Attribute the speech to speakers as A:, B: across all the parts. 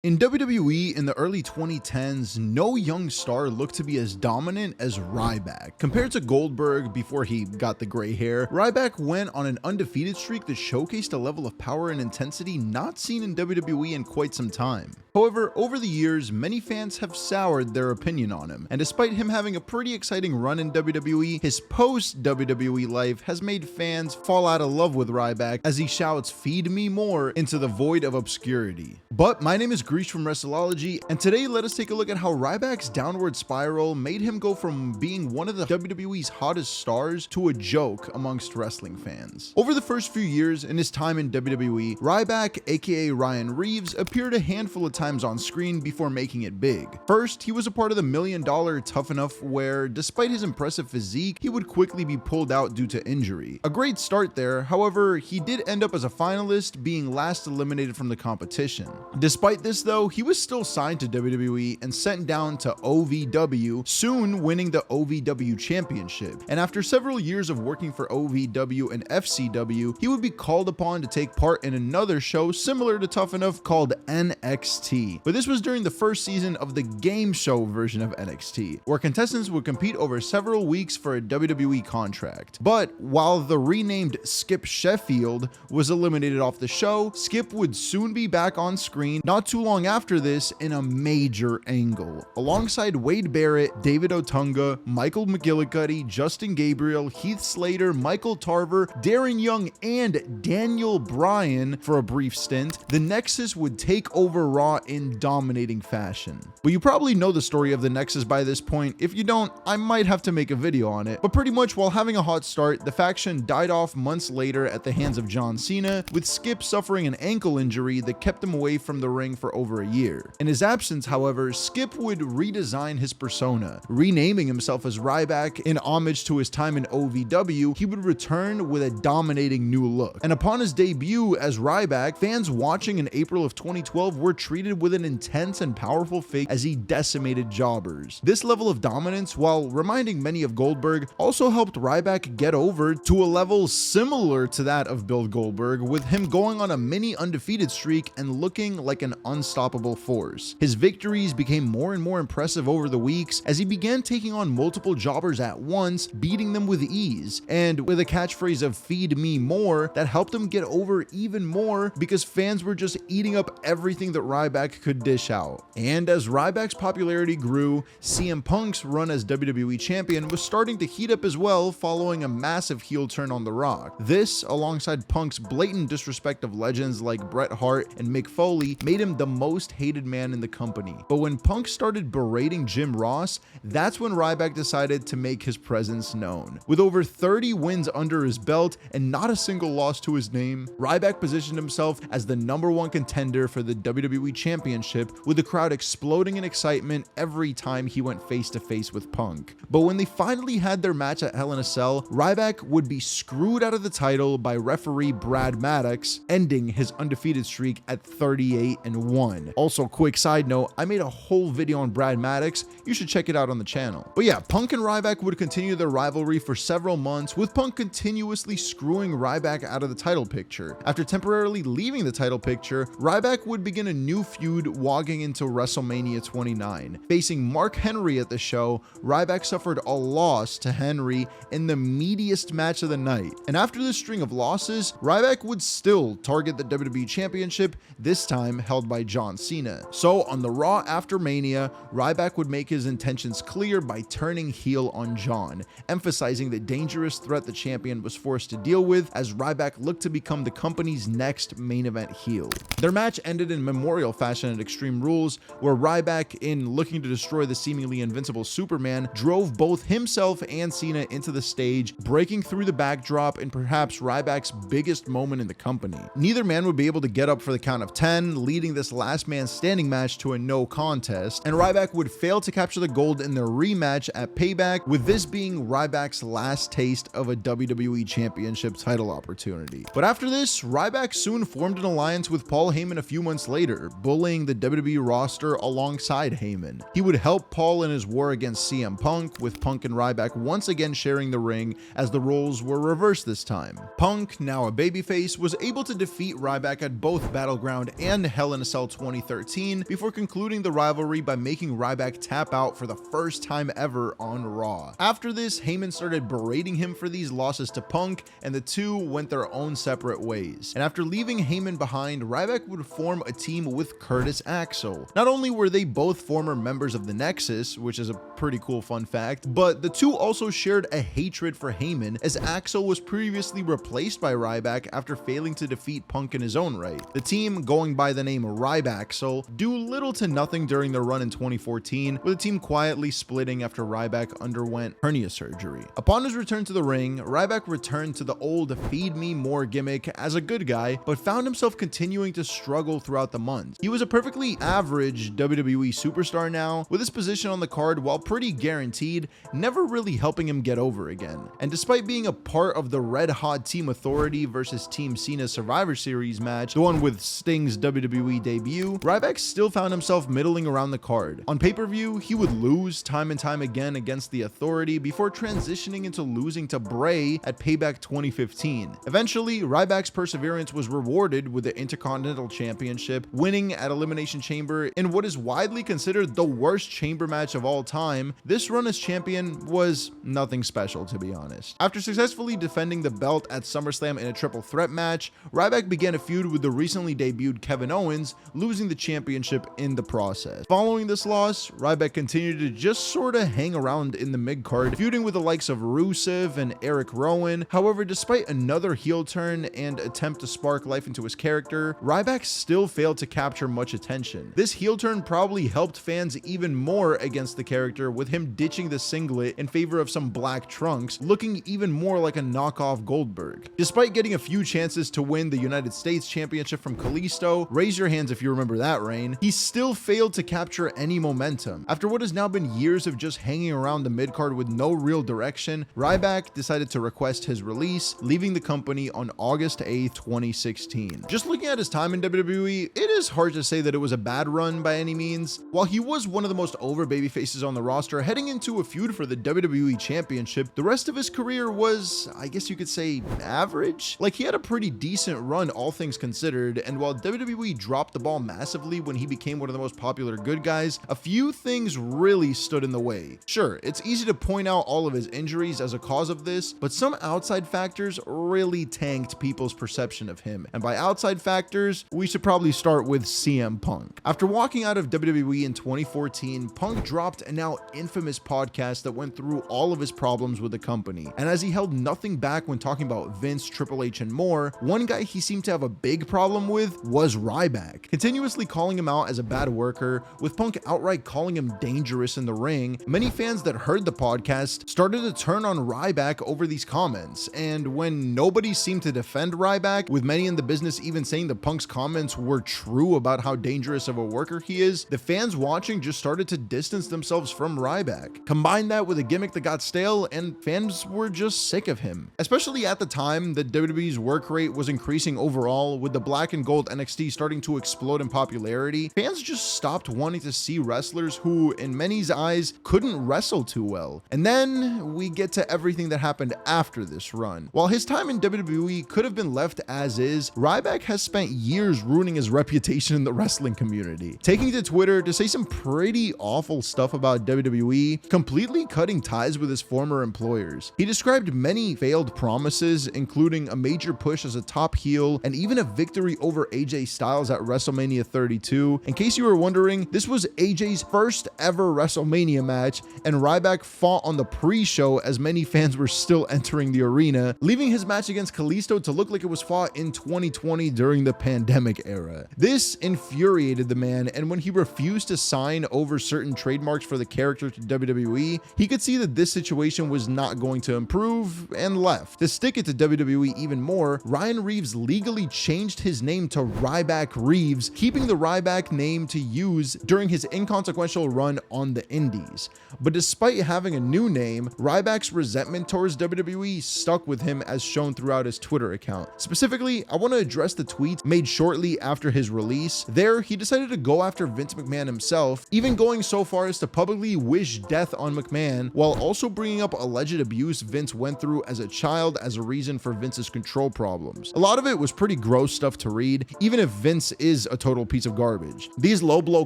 A: In WWE in the early 2010s, no young star looked to be as dominant as Ryback. Compared to Goldberg before he got the gray hair, Ryback went on an undefeated streak that showcased a level of power and intensity not seen in WWE in quite some time. However, over the years, many fans have soured their opinion on him, and despite him having a pretty exciting run in WWE, his post-WWE life has made fans fall out of love with Ryback as he shouts "Feed me more" into the void of obscurity. But my name is Greece from Wrestleology, and today let us take a look at how Ryback's downward spiral made him go from being one of the WWE's hottest stars to a joke amongst wrestling fans. Over the first few years in his time in WWE, Ryback, aka Ryan Reeves, appeared a handful of times on screen before making it big. First, he was a part of the $1 Million Tough Enough, where despite his impressive physique, he would quickly be pulled out due to injury. A great start there, however, he did end up as a finalist, being last eliminated from the competition. Despite this though, he was still signed to WWE and sent down to OVW, soon winning the OVW Championship. And after several years of working for OVW and FCW, he would be called upon to take part in another show similar to Tough Enough called NXT. But this was during the first season of the game show version of NXT, where contestants would compete over several weeks for a WWE contract. But while the renamed Skip Sheffield was eliminated off the show, Skip would soon be back on screen not too long after this in a major angle, alongside Wade Barrett, David Otunga, Michael McGillicuddy, Justin Gabriel, Heath Slater, Michael Tarver, Darren Young, and Daniel Bryan for a brief stint. The Nexus would take over Raw in dominating fashion. But you probably know the story of the Nexus by this point. If you don't, I might have to make a video on it. But pretty much while having a hot start, the faction died off months later at the hands of John Cena, with Skip suffering an ankle injury that kept him away from the ring for over a year. In his absence, however, Skip would redesign his persona, renaming himself as Ryback in homage to his time in OVW. He would return with a dominating new look. And upon his debut as Ryback, fans watching in April of 2012 were treated with an intense and powerful fake as he decimated jobbers. This level of dominance, while reminding many of Goldberg, also helped Ryback get over to a level similar to that of Bill Goldberg, with him going on a mini undefeated streak and looking like an unstoppable force. His victories became more and more impressive over the weeks as he began taking on multiple jobbers at once, beating them with ease, and with a catchphrase of "Feed me more" that helped him get over even more because fans were just eating up everything that Ryback could dish out. And as Ryback's popularity grew, CM Punk's run as WWE champion was starting to heat up as well, following a massive heel turn on The Rock. This, alongside Punk's blatant disrespect of legends like Bret Hart and Mick Foley, made him the most hated man in the company. But when Punk started berating Jim Ross, that's when Ryback decided to make his presence known. With over 30 wins under his belt and not a single loss to his name, Ryback positioned himself as the #1 contender for the WWE Championship, with the crowd exploding in excitement every time he went face to face with Punk. But when they finally had their match at Hell in a Cell, Ryback would be screwed out of the title by referee Brad Maddox, ending his undefeated streak at 38-1. Also, quick side note, I made a whole video on Brad Maddox. You should check it out on the channel. But yeah, Punk and Ryback would continue their rivalry for several months, with Punk continuously screwing Ryback out of the title picture. After temporarily leaving the title picture, Ryback would begin a new feud walking into WrestleMania 29. Facing Mark Henry at the show, Ryback suffered a loss to Henry in the meatiest match of the night. And after this string of losses, Ryback would still target the WWE Championship, this time held by John Cena. So on the Raw after Mania, Ryback would make his intentions clear by turning heel on John, emphasizing the dangerous threat the champion was forced to deal with as Ryback looked to become the company's next main event heel. Their match ended in memorial fashion at Extreme Rules, where Ryback, in looking to destroy the seemingly invincible Superman, drove both himself and Cena into the stage, breaking through the backdrop in perhaps Ryback's biggest moment in the company. Neither man would be able to get up for the count of 10, leading this last man standing match to a no contest, and Ryback would fail to capture the gold in their rematch at Payback, with this being Ryback's last taste of a WWE Championship title opportunity. But after this, Ryback soon formed an alliance with Paul Heyman a few months later, but bullying the WWE roster alongside Heyman. He would help Paul in his war against CM Punk, with Punk and Ryback once again sharing the ring as the roles were reversed this time. Punk, now a babyface, was able to defeat Ryback at both Battleground and Hell in a Cell 2013 before concluding the rivalry by making Ryback tap out for the first time ever on Raw. After this, Heyman started berating him for these losses to Punk, and the two went their own separate ways. And after leaving Heyman behind, Ryback would form a team with Curtis Axel. Not only were they both former members of the Nexus, which is a pretty cool fun fact, but the two also shared a hatred for Heyman, as Axel was previously replaced by Ryback after failing to defeat Punk in his own right. The team, going by the name Rybaxel, do little to nothing during their run in 2014, with the team quietly splitting after Ryback underwent hernia surgery. Upon his return to the ring, Ryback returned to the old feed me more gimmick as a good guy, but found himself continuing to struggle throughout the months. He was a perfectly average WWE superstar now, with his position on the card, while pretty guaranteed, never really helping him get over again. And despite being a part of the Red Hot Team Authority versus Team Cena Survivor Series match, the one with Sting's WWE debut, Ryback still found himself middling around the card. On pay-per-view, he would lose time and time again against the Authority before transitioning into losing to Bray at Payback 2015. Eventually, Ryback's perseverance was rewarded with the Intercontinental Championship, winning at Elimination Chamber in what is widely considered the worst chamber match of all time. This run as champion was nothing special, to be honest. After successfully defending the belt at SummerSlam in a triple threat match, Ryback began a feud with the recently debuted Kevin Owens, losing the championship in the process. Following this loss, Ryback continued to just sorta hang around in the mid-card, feuding with the likes of Rusev and Eric Rowan. However, despite another heel turn and attempt to spark life into his character, Ryback still failed to capture much attention. This heel turn probably helped fans even more against the character, with him ditching the singlet in favor of some black trunks, looking even more like a knockoff Goldberg. Despite getting a few chances to win the United States Championship from Kalisto, raise your hands if you remember that reign, he still failed to capture any momentum. After what has now been years of just hanging around the mid-card with no real direction, Ryback decided to request his release, leaving the company on August 8th, 2016. Just looking at his time in WWE, it is hard to say that it was a bad run by any means. While he was one of the most over babyfaces on the roster, heading into a feud for the WWE Championship, the rest of his career was, I guess you could say, average. Like, he had a pretty decent run, all things considered, and while WWE dropped the ball massively when he became one of the most popular good guys, a few things really stood in the way. Sure, it's easy to point out all of his injuries as a cause of this, but some outside factors really tanked people's perception of him. And by outside factors, we should probably start with CM Punk. After walking out of WWE in 2014, Punk dropped a now infamous podcast that went through all of his problems with the company. And as he held nothing back when talking about Vince, Triple H, and more, one guy he seemed to have a big problem with was Ryback, continuously calling him out as a bad worker, with Punk outright calling him dangerous in the ring. Many fans that heard the podcast started to turn on Ryback over these comments, and when nobody seemed to defend Ryback, with many in the business even saying that Punk's comments were true about how dangerous of a worker he is, the fans watching just started to distance themselves from Ryback. Combine that with a gimmick that got stale, and fans were just sick of him. Especially at the time that WWE's work rate was increasing overall, with the black and gold NXT starting to explode in popularity, fans just stopped wanting to see wrestlers who, in many's eyes, couldn't wrestle too well. And then we get to everything that happened after this run. While his time in WWE could have been left as is, Ryback has spent years ruining his reputation in the wrestling community, taking to Twitter to say some pretty awful stuff about WWE, completely cutting ties with his former employers. He described many failed promises, including a major push as a top heel and even a victory over AJ Styles at WrestleMania 32. In case you were wondering, this was AJ's first ever WrestleMania match, and Ryback fought on the pre-show as many fans were still entering the arena, leaving his match against Kalisto to look like it was fought in 2020 during the pandemic era. This infuriated the man, and when he refused to sign over certain trademarks for the character to WWE, he could see that this situation was not going to improve and left. To stick it to WWE even more, Ryan Reeves legally changed his name to Ryback Reeves, keeping the Ryback name to use during his inconsequential run on the indies. But despite having a new name, Ryback's resentment towards WWE stuck with him, as shown throughout his Twitter account. Specifically, I want to address the tweet made shortly after his release, Vince. There, he decided to go after Vince McMahon himself, even going so far as to publicly wish death on McMahon, while also bringing up alleged abuse Vince went through as a child as a reason for Vince's control problems. A lot of it was pretty gross stuff to read, even if Vince is a total piece of garbage. These low blow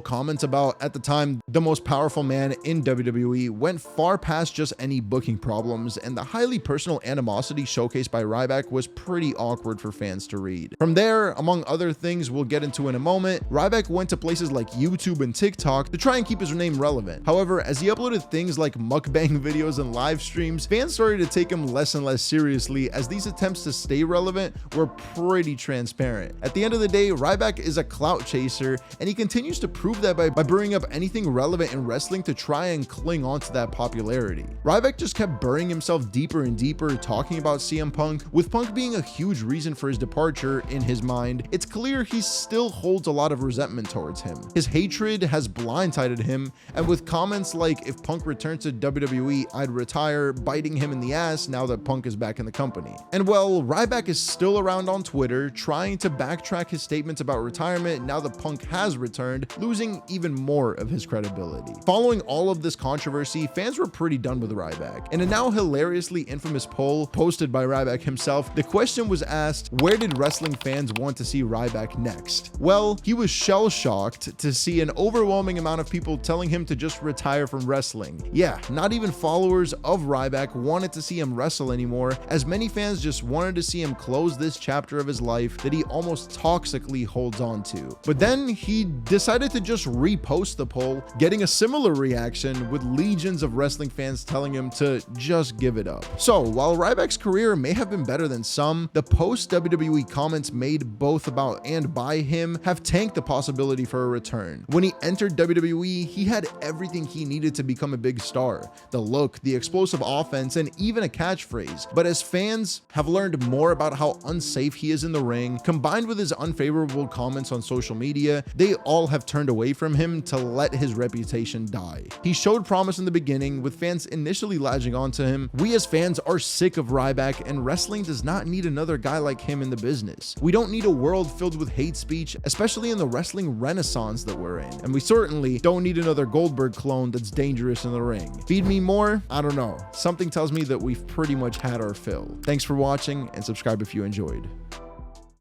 A: comments about, at the time, the most powerful man in WWE went far past just any booking problems, and the highly personal animosity showcased by Ryback was pretty awkward for fans to read. From there, among other things we'll get into in a moment, Ryback went to places like YouTube and TikTok to try and keep his name relevant. However, as he uploaded things like mukbang videos and live streams, fans started to take him less and less seriously, as these attempts to stay relevant were pretty transparent. At the end of the day, Ryback is a clout chaser, and he continues to prove that by bringing up anything relevant in wrestling to try and cling on to that popularity. Ryback just kept burying himself deeper and deeper, talking about CM Punk, with Punk being a huge reason for his departure in his mind. It's clear he still holds a lot of resentment towards him. His hatred has blindsided him, and with comments like, "If Punk returns to WWE, I'd retire," biting him in the ass now that Punk is back in the company. And well, Ryback is still around on Twitter, trying to backtrack his statements about retirement now that Punk has returned, losing even more of his credibility. Following all of this controversy, fans were pretty done with Ryback. In a now hilariously infamous poll posted by Ryback himself, the question was asked, where did wrestling fans want to see Ryback next? Well, he was shell-shocked to see an overwhelming amount of people telling him to just retire from wrestling. Yeah, not even followers of Ryback wanted to see him wrestle anymore, as many fans just wanted to see him close this chapter of his life that he almost toxically holds on to. But then he decided to just repost the poll, getting a similar reaction, with legions of wrestling fans telling him to just give it up. So while Ryback's career may have been better than some, the post-WWE comments made both about and by him have tanked the possibility for a return. When he entered WWE, he had everything he needed to become a big star: the look, the explosive offense, and even a catchphrase. But as fans have learned more about how unsafe he is in the ring, combined with his unfavorable comments on social media, they all have turned away from him to let his reputation die. He showed promise in the beginning, with fans initially latching onto him. We as fans are sick of Ryback, and wrestling does not need another guy like him in the business. We don't need a world filled with hate speech, especially in the wrestling renaissance that we're in. And we certainly don't need another Goldberg clone that's dangerous in the ring. Feed me more? I don't know. Something tells me that we've pretty much had our fill. Thanks for watching, and subscribe if you enjoyed.